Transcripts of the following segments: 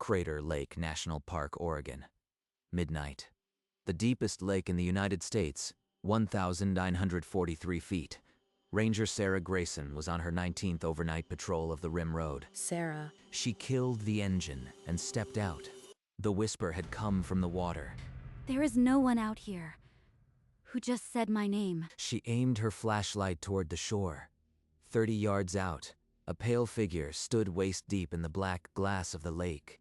Crater Lake National Park, Oregon. Midnight. The deepest lake in the United States, 1,943 feet. Ranger Sarah Grayson was on her 19th overnight patrol of the Rim Road. Sarah. She killed the engine and stepped out. The whisper had come from the water. There is no one out here. Who just said my name? She aimed her flashlight toward the shore. 30 yards out, a pale figure stood waist-deep in the black glass of the lake.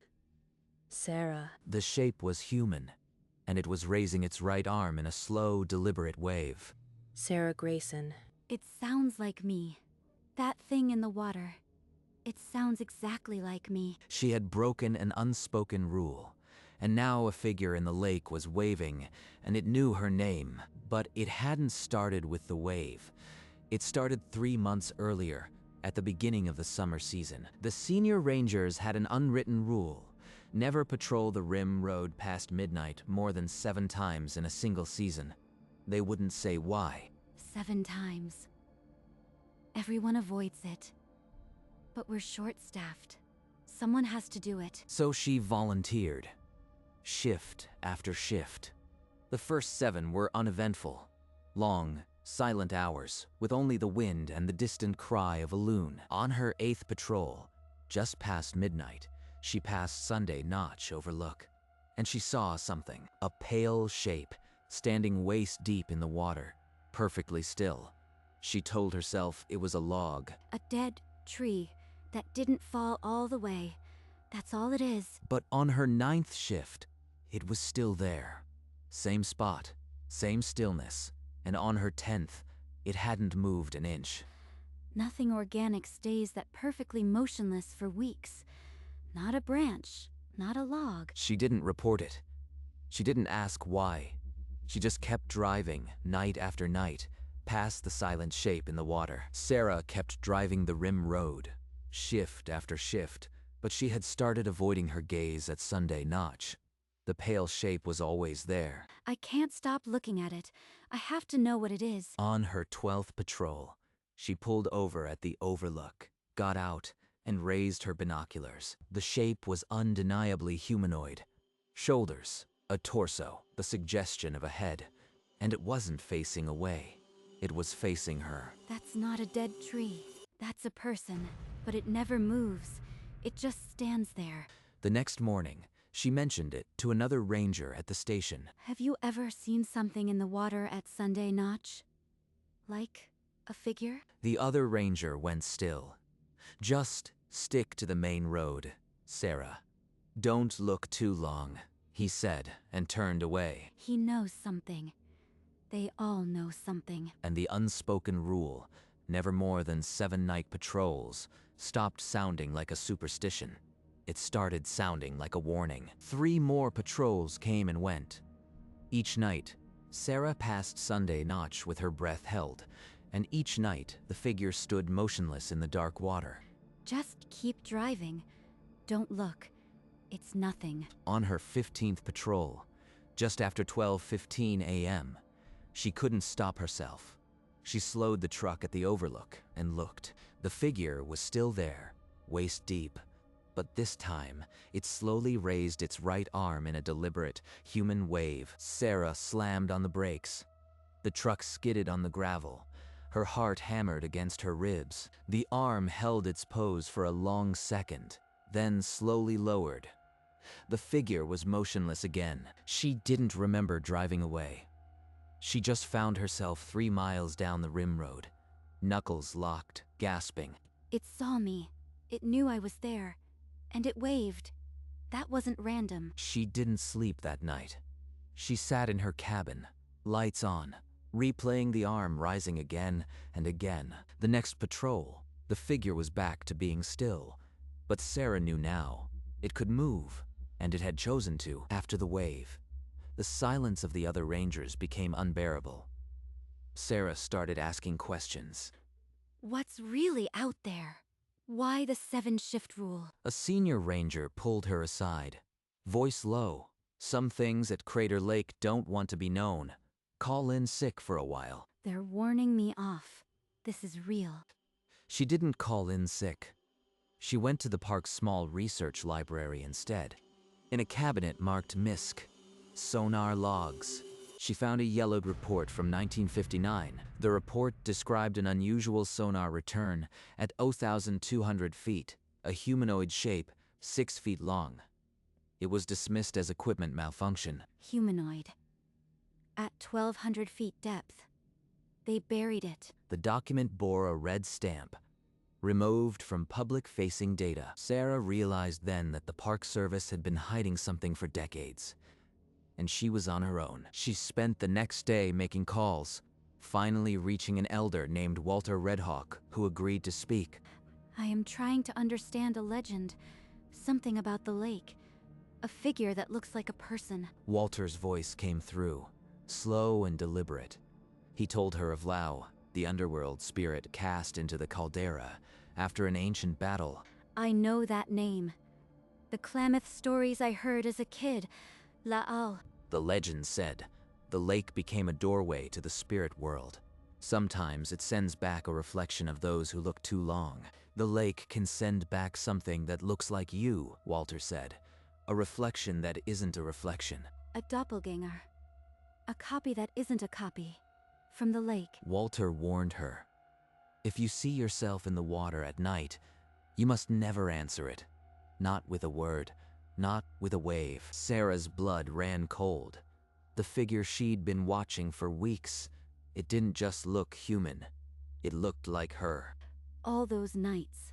Sarah. The shape was human, and it was raising its right arm in a slow, deliberate wave. Sarah Grayson. It sounds like me. That thing in the water. It sounds exactly like me. She had broken an unspoken rule, and now a figure in the lake was waving, and it knew her name. But it hadn't started with the wave. It started 3 months earlier, at the beginning of the summer season. The senior rangers had an unwritten rule: never patrol the Rim Road past midnight more than 7 times in a single season. They wouldn't say why. 7 times. Everyone avoids it. But we're short-staffed. Someone has to do it. So she volunteered. Shift after shift. The first 7 were uneventful. Long, silent hours, with only the wind and the distant cry of a loon. On her 8th patrol, just past midnight, she passed Sunday Notch Overlook, and she saw something. A pale shape, standing waist-deep in the water, perfectly still. She told herself it was a log. A dead tree that didn't fall all the way. That's all it is. But on her 9th shift, it was still there. Same spot, same stillness, and on her 10th, it hadn't moved an inch. Nothing organic stays that perfectly motionless for weeks. Not a branch, not a log. She didn't report it. She didn't ask why. She just kept driving, night after night, past the silent shape in the water. Sarah kept driving the Rim Road, shift after shift, but she had started avoiding her gaze at Sunday Notch. The pale shape was always there. I can't stop looking at it. I have to know what it is. On her 12th patrol, she pulled over at the Overlook, got out, and raised her binoculars. The shape was undeniably humanoid. Shoulders, a torso, the suggestion of a head, and it wasn't facing away. It was facing her. That's not a dead tree. That's a person, but it never moves. It just stands there. The next morning, she mentioned it to another ranger at the station. Have you ever seen something in the water at Sunday Notch? Like a figure? The other ranger went still. Just stick to the main road, Sarah. Don't look too long, he said, and turned away. He knows something. They all know something. And the unspoken rule, never more than 7 night patrols, stopped sounding like a superstition. It started sounding like a warning. 3 more patrols came and went. Each night, Sarah passed Sunday Notch with her breath held, and each night the figure stood motionless in the dark water. Just keep driving. Don't look. It's nothing. On her 15th patrol, just after 12:15 a.m., she couldn't stop herself. She slowed the truck at the Overlook and looked. The figure was still there, waist deep. But this time, it slowly raised its right arm in a deliberate, human wave. Sarah slammed on the brakes. The truck skidded on the gravel. Her heart hammered against her ribs. The arm held its pose for a long second, then slowly lowered. The figure was motionless again. She didn't remember driving away. She just found herself 3 miles down the Rim Road, knuckles locked, gasping. It saw me. It knew I was there. And it waved. That wasn't random. She didn't sleep that night. She sat in her cabin, lights on, replaying the arm rising again and again. The next patrol, the figure was back to being still. But Sarah knew now. It could move, and it had chosen to, after the wave. The silence of the other rangers became unbearable. Sarah started asking questions. What's really out there? Why the 7-shift rule? A senior ranger pulled her aside. Voice low. Some things at Crater Lake don't want to be known. Call in sick for a while. They're warning me off. This is real. She didn't call in sick. She went to the park's small research library instead. In a cabinet marked MISC, sonar logs, she found a yellowed report from 1959. The report described an unusual sonar return at 0,200 feet, a humanoid shape, 6 feet long. It was dismissed as equipment malfunction. Humanoid. At 1,200 feet depth. They buried it. The document bore a red stamp, removed from public-facing data. Sarah realized then that the Park Service had been hiding something for decades, and she was on her own. She spent the next day making calls, finally reaching an elder named Walter Redhawk, who agreed to speak. I am trying to understand a legend. Something about the lake. A figure that looks like a person. Walter's voice came through, slow and deliberate. He told her of Lao, the underworld spirit cast into the caldera after an ancient battle. I know that name. The Klamath stories I heard as a kid. La'al. The legend said the lake became a doorway to the spirit world. Sometimes it sends back a reflection of those who look too long. The lake can send back something that looks like you, Walter said. A reflection that isn't a reflection. A doppelganger. A copy that isn't a copy. From the lake. Walter warned her. If you see yourself in the water at night, you must never answer it. Not with a word, not with a wave. Sarah's blood ran cold. The figure she'd been watching for weeks, it didn't just look human. It looked like her. All those nights,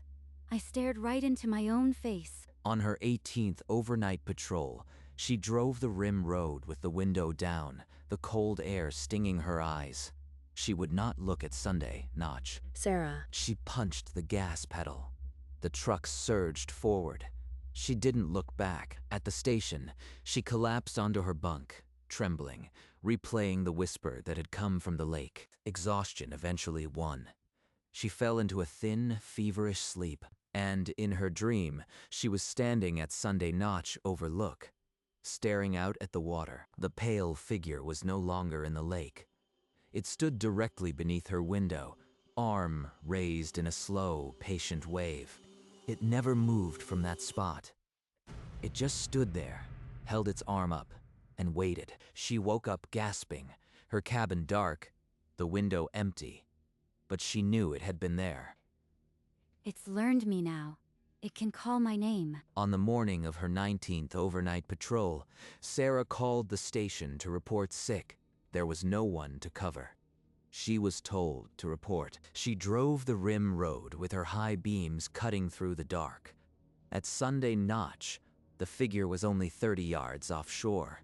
I stared right into my own face. On her 18th overnight patrol, she drove the rim road with the window down, the cold air stinging her eyes. She would not look at Sunday Notch. Sarah. She punched the gas pedal. The truck surged forward. She didn't look back. At the station, she collapsed onto her bunk, trembling, replaying the whisper that had come from the lake. Exhaustion eventually won. She fell into a thin, feverish sleep, and in her dream, she was standing at Sunday Notch Overlook, staring out at the water. The pale figure was no longer in the lake. It stood directly beneath her window, arm raised in a slow, patient wave. It never moved from that spot. It just stood there, held its arm up, and waited. She woke up gasping, her cabin dark, the window empty. But she knew it had been there. It's learned me now. It can call my name. On the morning of her 19th overnight patrol, Sarah called the station to report sick. There was no one to cover. She was told to report. She drove the rim road with her high beams cutting through the dark. At Sunday Notch, the figure was only 30 yards offshore.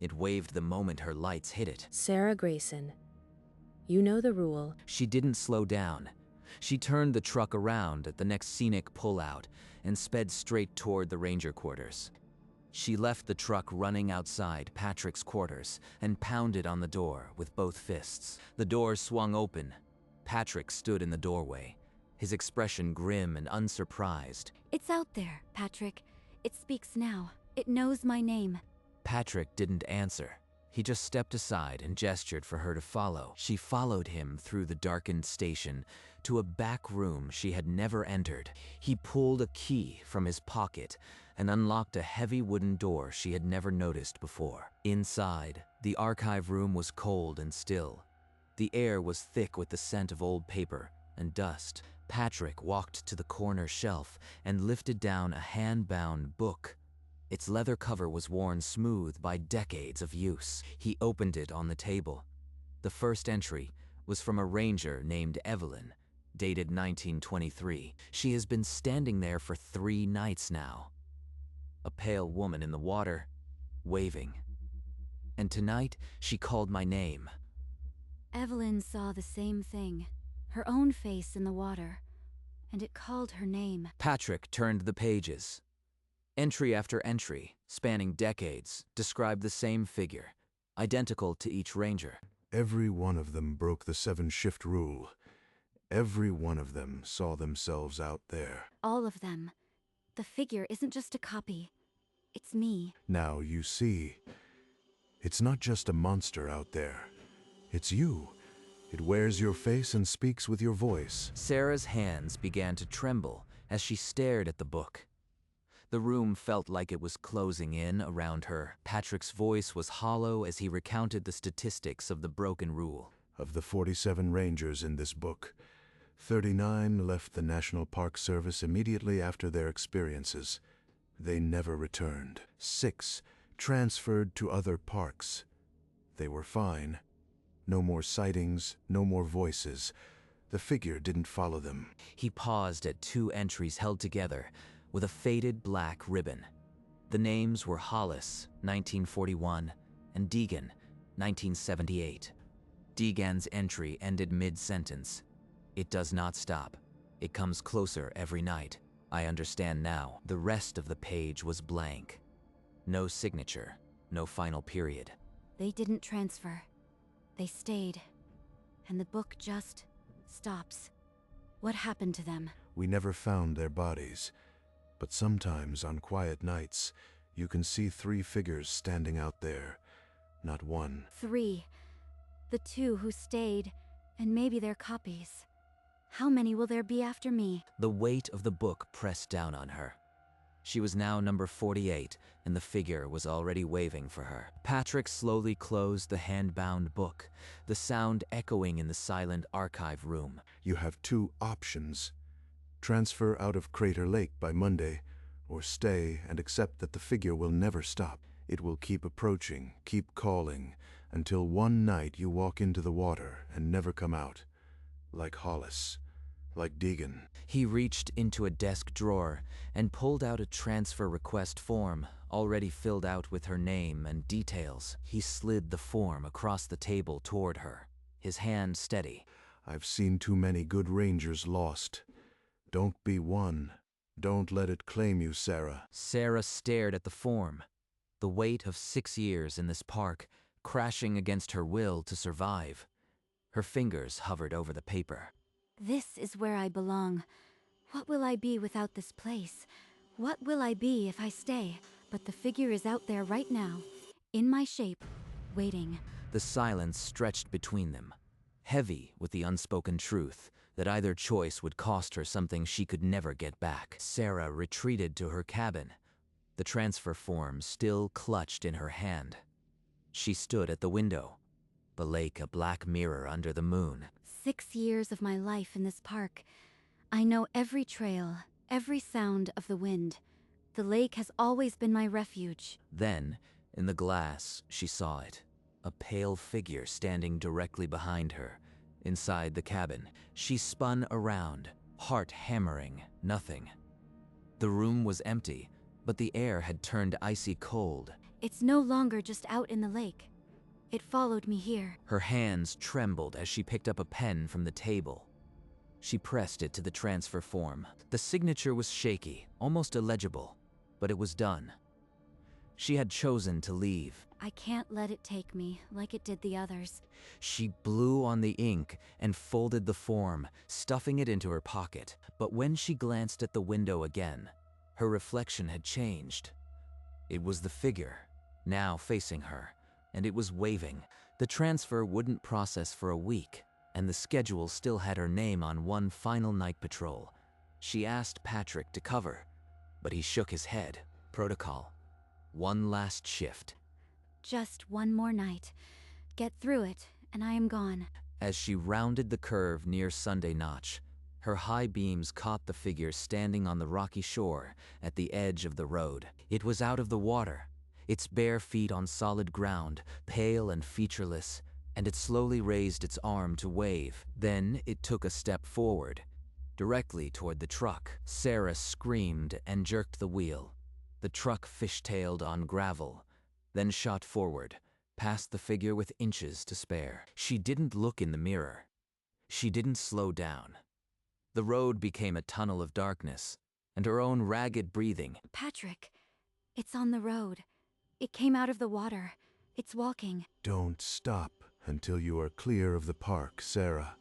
It waved the moment her lights hit it. Sarah Grayson. You know the rule. She didn't slow down. She turned the truck around at the next scenic pullout and sped straight toward the ranger quarters. She left the truck running outside Patrick's quarters and pounded on the door with both fists. The door swung open. Patrick stood in the doorway, his expression grim and unsurprised. It's out there, Patrick. It speaks now. It knows my name. Patrick didn't answer. He just stepped aside and gestured for her to follow. She followed him through the darkened station to a back room she had never entered. He pulled a key from his pocket and unlocked a heavy wooden door she had never noticed before. Inside, the archive room was cold and still. The air was thick with the scent of old paper and dust. Patrick walked to the corner shelf and lifted down a hand-bound book. Its leather cover was worn smooth by decades of use. He opened it on the table. The first entry was from a ranger named Evelyn, dated 1923. She has been standing there for 3 nights now. A pale woman in the water, waving. And tonight, she called my name. Evelyn saw the same thing. Her own face in the water. And it called her name. Patrick turned the pages. Entry after entry, spanning decades, described the same figure, identical to each ranger. Every one of them broke the 7-shift rule. Every one of them saw themselves out there. All of them. The figure isn't just a copy. It's me. Now you see, it's not just a monster out there. It's you. It wears your face and speaks with your voice. Sarah's hands began to tremble as she stared at the book. The room felt like it was closing in around her. Patrick's voice was hollow as he recounted the statistics of the broken rule. Of the 47 rangers in this book, 39 left the National Park Service immediately after their experiences. They never returned. 6 transferred to other parks. They were fine. No more sightings, no more voices. The figure didn't follow them. He paused at 2 entries held together with a faded black ribbon. The names were Hollis, 1941, and Deegan, 1978. Deegan's entry ended mid-sentence. It does not stop. It comes closer every night. I understand now. The rest of the page was blank. No signature, no final period. They didn't transfer. They stayed. And the book just stops. What happened to them? We never found their bodies. But sometimes on quiet nights, you can see 3 figures standing out there. Not one. 3. The 2 who stayed, and maybe their copies. How many will there be after me? The weight of the book pressed down on her. She was now number 48, and the figure was already waving for her. Patrick slowly closed the hand-bound book, the sound echoing in the silent archive room. You have 2 options. Transfer out of Crater Lake by Monday, or stay and accept that the figure will never stop. It will keep approaching, keep calling, until one night you walk into the water and never come out. Like Hollis, like Deegan. He reached into a desk drawer and pulled out a transfer request form, already filled out with her name and details. He slid the form across the table toward her, his hand steady. I've seen too many good rangers lost. Don't be one. Don't let it claim you, Sarah. Sarah stared at the form, the weight of 6 years in this park, crashing against her will to survive. Her fingers hovered over the paper. This is where I belong. What will I be without this place? What will I be if I stay? But the figure is out there right now, in my shape, waiting. The silence stretched between them, heavy with the unspoken truth that either choice would cost her something she could never get back. Sarah retreated to her cabin, the transfer form still clutched in her hand. She stood at the window, the lake a black mirror under the moon. 6 years of my life in this park. I know every trail, every sound of the wind. The lake has always been my refuge. Then, in the glass, she saw it, a pale figure standing directly behind her, inside the cabin. She spun around, heart hammering, nothing. The room was empty, but the air had turned icy cold. It's no longer just out in the lake. It followed me here. Her hands trembled as she picked up a pen from the table. She pressed it to the transfer form. The signature was shaky, almost illegible, but it was done. She had chosen to leave. I can't let it take me like it did the others. She blew on the ink and folded the form, stuffing it into her pocket. But when she glanced at the window again, her reflection had changed. It was the figure, now facing her, and it was waving. The transfer wouldn't process for a week, and the schedule still had her name on one final night patrol. She asked Patrick to cover, but he shook his head. Protocol. One last shift. Just one more night. Get through it, and I am gone. As she rounded the curve near Sunday Notch, her high beams caught the figure standing on the rocky shore at the edge of the road. It was out of the water, its bare feet on solid ground, pale and featureless, and it slowly raised its arm to wave. Then it took a step forward, directly toward the truck. Sarah screamed and jerked the wheel. The truck fishtailed on gravel, then shot forward, past the figure with inches to spare. She didn't look in the mirror. She didn't slow down. The road became a tunnel of darkness, and her own ragged breathing. Patrick, it's on the road. It came out of the water. It's walking. Don't stop until you are clear of the park, Sarah.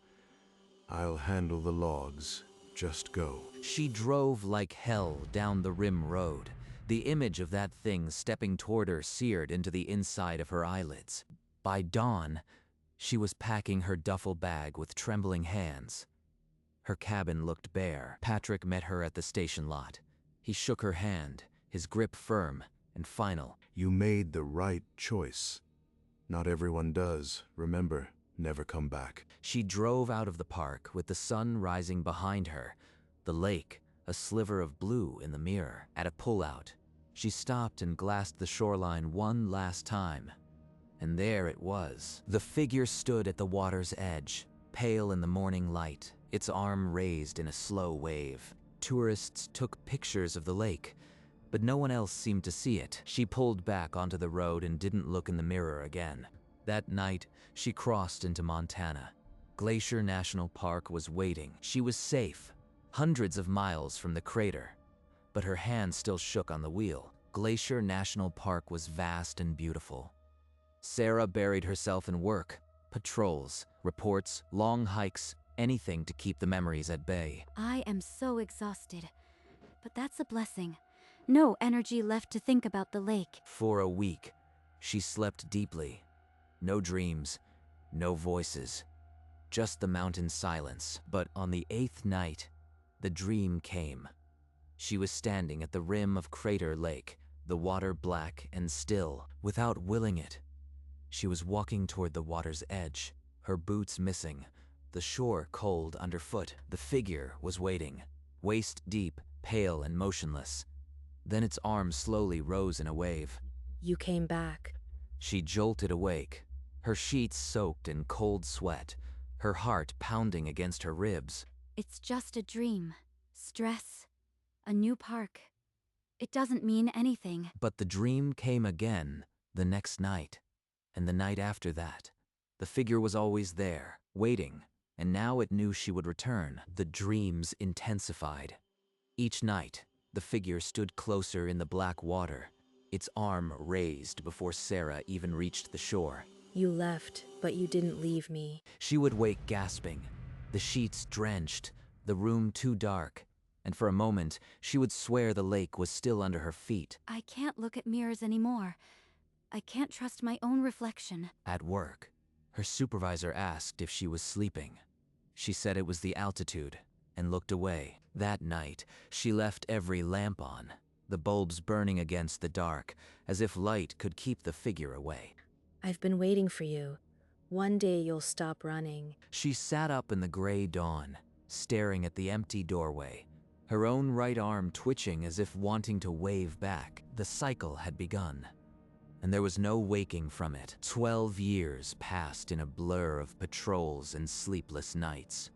I'll handle the logs. Just go. She drove like hell down the rim road. The image of that thing stepping toward her seared into the inside of her eyelids. By dawn, she was packing her duffel bag with trembling hands. Her cabin looked bare. Patrick met her at the station lot. He shook her hand, his grip firm and final. You made the right choice. Not everyone does. Remember, never come back. She drove out of the park with the sun rising behind her, the lake, a sliver of blue in the mirror. At a pullout, she stopped and glassed the shoreline one last time. And there it was. The figure stood at the water's edge, pale in the morning light, its arm raised in a slow wave. Tourists took pictures of the lake, but no one else seemed to see it. She pulled back onto the road and didn't look in the mirror again. That night, she crossed into Montana. Glacier National Park was waiting. She was safe, hundreds of miles from the crater, but her hand still shook on the wheel. Glacier National Park was vast and beautiful. Sarah buried herself in work, patrols, reports, long hikes, anything to keep the memories at bay. I am so exhausted, but that's a blessing. No energy left to think about the lake. For a week, she slept deeply. No dreams, no voices, just the mountain silence. But on the 8th night, the dream came. She was standing at the rim of Crater Lake, the water black and still. Without willing it, she was walking toward the water's edge, her boots missing, the shore cold underfoot. The figure was waiting, waist deep, pale and motionless. Then its arm slowly rose in a wave. You came back. She jolted awake, her sheets soaked in cold sweat, her heart pounding against her ribs. It's just a dream. Stress. A new park. It doesn't mean anything. But the dream came again the next night, and the night after that. The figure was always there, waiting, and now it knew she would return. The dreams intensified. Each night, the figure stood closer in the black water, its arm raised before Sarah even reached the shore. You left, but you didn't leave me. She would wake gasping, the sheets drenched, the room too dark, and for a moment she would swear the lake was still under her feet. I can't look at mirrors anymore. I can't trust my own reflection. At work, her supervisor asked if she was sleeping. She said it was the altitude, and looked away. That night, she left every lamp on, the bulbs burning against the dark, as if light could keep the figure away. I've been waiting for you. One day you'll stop running. She sat up in the gray dawn, staring at the empty doorway, her own right arm twitching as if wanting to wave back. The cycle had begun, and there was no waking from it. 12 years passed in a blur of patrols and sleepless nights.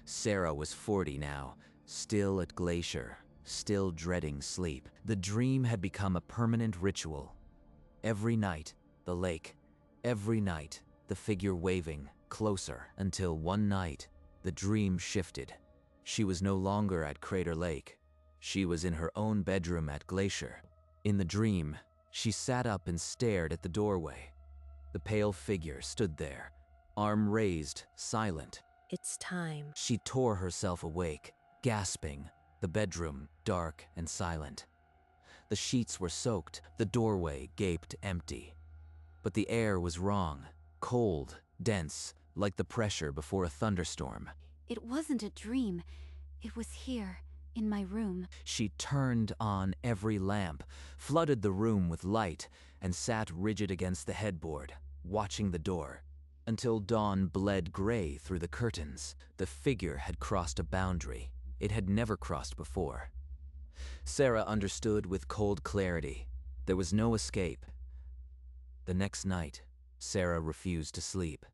Sarah was 40 now, still at Glacier, still dreading sleep. The dream had become a permanent ritual. Every night, the lake. Every night, the figure waving, closer, until one night, the dream shifted. She was no longer at Crater Lake. She was in her own bedroom at Glacier. In the dream, she sat up and stared at the doorway. The pale figure stood there, arm raised, silent. It's time. She tore herself awake, gasping, the bedroom dark and silent. The sheets were soaked, the doorway gaped empty. But the air was wrong, cold, dense, like the pressure before a thunderstorm. It wasn't a dream. It was here, in my room. She turned on every lamp, flooded the room with light, and sat rigid against the headboard, watching the door, until dawn bled gray through the curtains. The figure had crossed a boundary it had never crossed before. Sarah understood with cold clarity. There was no escape. The next night, Sarah refused to sleep.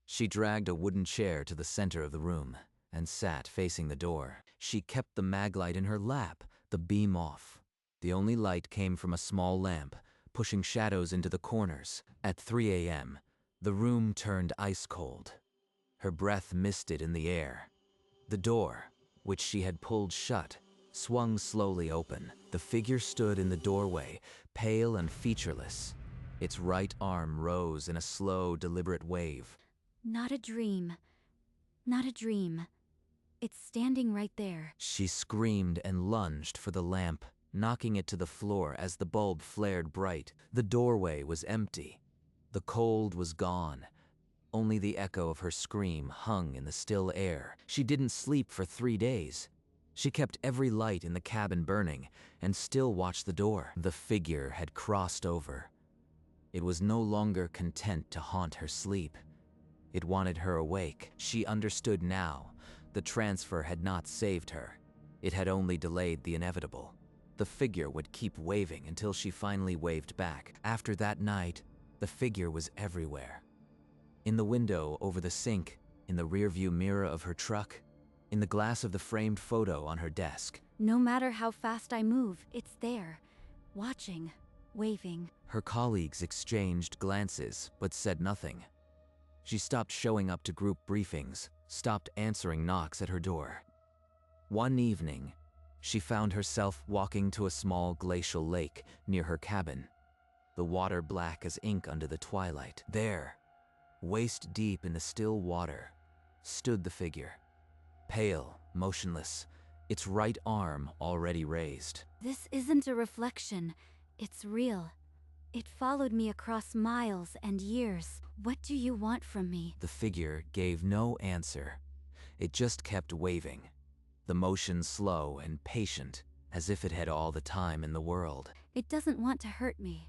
She dragged a wooden chair to the center of the room and sat facing the door. She kept the maglite in her lap, the beam off. The only light came from a small lamp, pushing shadows into the corners. At 3 a.m., the room turned ice cold. Her breath misted in the air. The door, which she had pulled shut, swung slowly open. The figure stood in the doorway, pale and featureless. Its right arm rose in a slow, deliberate wave. Not a dream. Not a dream. It's standing right there. She screamed and lunged for the lamp, knocking it to the floor as the bulb flared bright. The doorway was empty. The cold was gone. Only the echo of her scream hung in the still air. She didn't sleep for 3 days. She kept every light in the cabin burning and still watched the door. The figure had crossed over. It was no longer content to haunt her sleep. It wanted her awake. She understood now. The transfer had not saved her. It had only delayed the inevitable. The figure would keep waving until she finally waved back. After that night, the figure was everywhere. In the window over the sink, in the rearview mirror of her truck, in the glass of the framed photo on her desk. No matter how fast I move, it's there, watching, waving. Her colleagues exchanged glances, but said nothing. She stopped showing up to group briefings, stopped answering knocks at her door. One evening, she found herself walking to a small glacial lake near her cabin, the water black as ink under the twilight. There, waist deep in the still water, stood the figure, pale, motionless, its right arm already raised. This isn't a reflection, it's real. It followed me across miles and years. What do you want from me? The figure gave no answer. It just kept waving, the motion slow and patient, as if it had all the time in the world. It doesn't want to hurt me.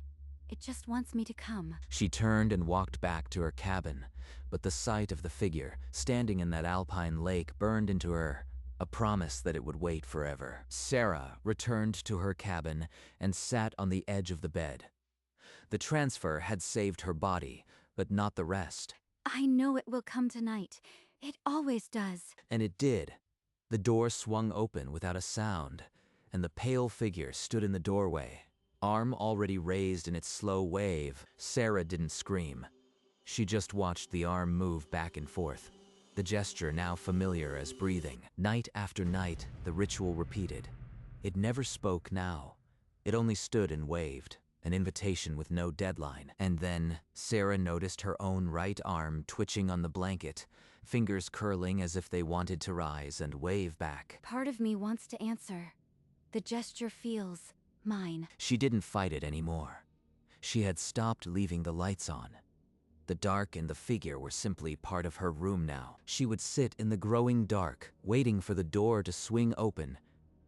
It just wants me to come. She turned and walked back to her cabin, but the sight of the figure standing in that alpine lake burned into her, a promise that it would wait forever. Sarah returned to her cabin and sat on the edge of the bed. The transfer had saved her body, but not the rest. I know it will come tonight. It always does. And it did. The door swung open without a sound, and the pale figure stood in the doorway, arm already raised in its slow wave. Sarah didn't scream. She just watched the arm move back and forth, the gesture now familiar as breathing. Night after night, the ritual repeated. It never spoke now. It only stood and waved, an invitation with no deadline. And then Sarah noticed her own right arm twitching on the blanket, fingers curling as if they wanted to rise and wave back. Part of me wants to answer. The gesture feels mine. She didn't fight it anymore. She had stopped leaving the lights on. The dark and the figure were simply part of her room now. She would sit in the growing dark, waiting for the door to swing open,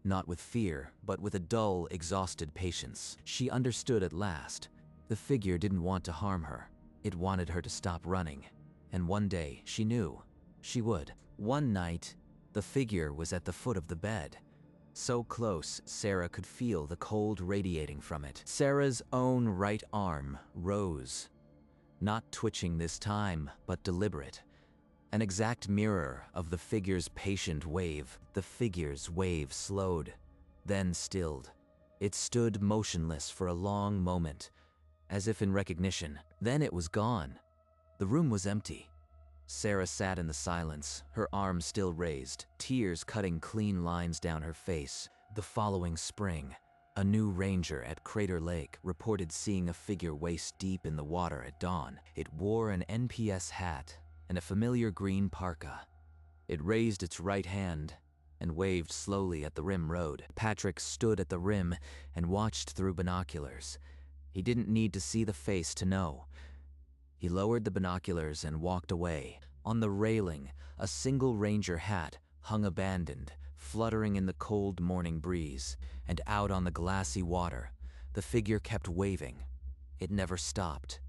not with fear, but with a dull, exhausted patience. She understood at last. The figure didn't want to harm her. It wanted her to stop running. And one day, she knew, she would. One night, the figure was at the foot of the bed. So close, Sarah could feel the cold radiating from it. Sarah's own right arm rose. Not twitching this time, but deliberate. An exact mirror of the figure's patient wave. The figure's wave slowed, then stilled. It stood motionless for a long moment, as if in recognition. Then it was gone. The room was empty. Sarah sat in the silence, her arm still raised, tears cutting clean lines down her face. The following spring, a new ranger at Crater Lake reported seeing a figure waist deep in the water at dawn. It wore an NPS hat and a familiar green parka. It raised its right hand and waved slowly at the rim road. Patrick stood at the rim and watched through binoculars. He didn't need to see the face to know. He lowered the binoculars and walked away. On the railing, a single ranger hat hung abandoned, fluttering in the cold morning breeze. And out on the glassy water, the figure kept waving. It never stopped.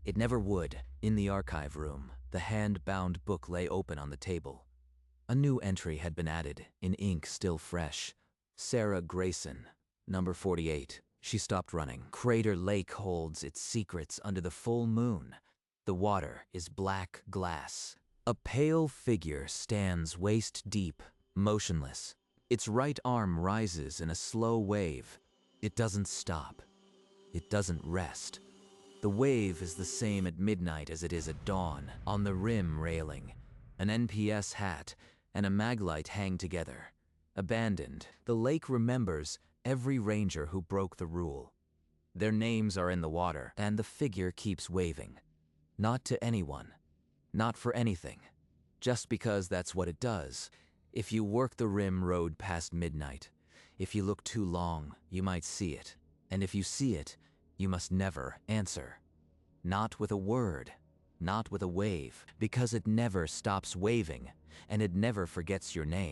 It never would. In the archive room, the hand-bound book lay open on the table. A new entry had been added, in ink still fresh. Sarah Grayson, number 48. She stopped running. Crater Lake holds its secrets under the full moon. The water is black glass. A pale figure stands waist deep, motionless. Its right arm rises in a slow wave. It doesn't stop. It doesn't rest. The wave is the same at midnight as it is at dawn. On the rim railing, an NPS hat and a maglite hang together. Abandoned, the lake remembers every ranger who broke the rule. Their names are in the water, and the figure keeps waving. Not to anyone. Not for anything. Just because that's what it does. If you work the rim road past midnight, if you look too long, you might see it. And if you see it, you must never answer. Not with a word. not with a wave, because it never stops waving, and it never forgets your name.